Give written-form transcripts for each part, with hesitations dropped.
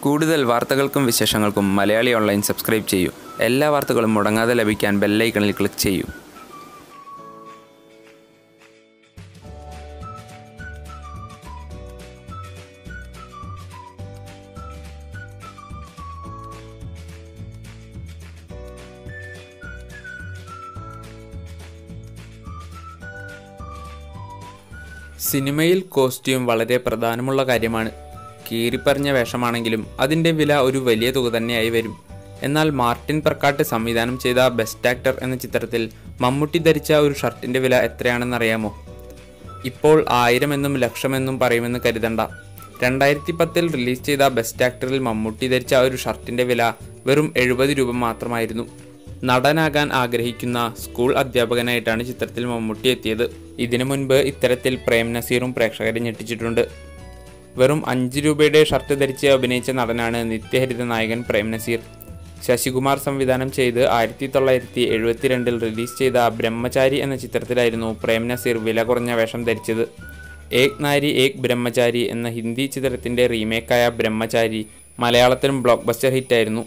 കൂടുതൽ വാർത്തകൾക്കും വിശേഷങ്ങൾക്കും Malayali online subscribe ചെയ്യൂ. എല്ലാ വാർത്തകളും മുടങ്ങാതെ ലഭിക്കാൻ ബെൽ ഐക്കണിൽ ക്ലിക്ക് ചെയ്യൂ. സിനിമയിൽ കോസ്റ്റ്യൂം വളരെ പ്രധാനമുള്ള കാര്യമാണ്. കീറിപ്പറഞ്ഞ വേഷമാണെങ്കിലും അതിൻ്റെ വില ഒരു വലിയ തുക തന്നെയായി വരും. എന്നാൽ മാർട്ടിൻ പ്രക്കാട്ട് സംവിധാനം ചെയ്ത ബെസ്റ്റ് ആക്ടർ എന്ന ചിത്രത്തിൽ മമ്മൂട്ടി ധരിച്ച ഒരു ഷർട്ടിൻ്റെ വില എത്രയാണെന്നറിയാമോ? ഇപ്പോൾ 1000 എന്നും ലക്ഷമെന്നും പറയുമെന്ന് കരുതണ്ട. 2010 റിലീസ് ചെയ്ത ബെസ്റ്റ് ആക്ടറിൽ മമ്മൂട്ടി ധരിച്ച ഒരു ഷർട്ടിൻ്റെ വില വെറും 70 രൂപ മാത്രമായിരുന്നു. നടനാകാൻ ആഗ്രഹിക്കുന്ന സ്കൂൾ അധ്യാപകനായിട്ടാണ് ചിത്രത്തിൽ മമ്മൂട്ടി എത്തിയത്. ഇതിനു മുൻപ് ഇത്തരത്തിൽ പ്രേം നസീറും പ്രേക്ഷകരെ ഞെട്ടിച്ചിട്ടുണ്ട്. വെറും 5 രൂപയുടെ ഷർട്ട് ധരിച്ച് അഭിനയിച്ച നടനാണ് നിത്യഹരിത നായകൻ പ്രേം നസീർ. ശശികുമാർ സംവിധാനം ചെയ്ത് 1972 റിലീസ് ചെയ്ത ബ്രഹ്മചാരി എന്ന ചിത്രത്തിലായിരുന്നു പ്രേം നസീർ വില കുറഞ്ഞ വേഷം ധരിച്ചത്. ഏക് നാരി ഏക് ബ്രഹ്മചാരി എന്ന ഹിന്ദി ചിത്രത്തിൻ്റെ റീമേക്കായ ബ്രഹ്മചാരി മലയാളത്തിലും ബ്ലോക്ക് ബസ്റ്റർ ഹിറ്റായിരുന്നു.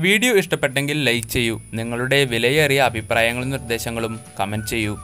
വീഡിയോ ഇഷ്ടപ്പെട്ടെങ്കിൽ ലൈക്ക് ചെയ്യൂ. നിങ്ങളുടെ വിലയേറിയ അഭിപ്രായങ്ങളും നിർദ്ദേശങ്ങളും കമൻറ്റ് ചെയ്യൂ.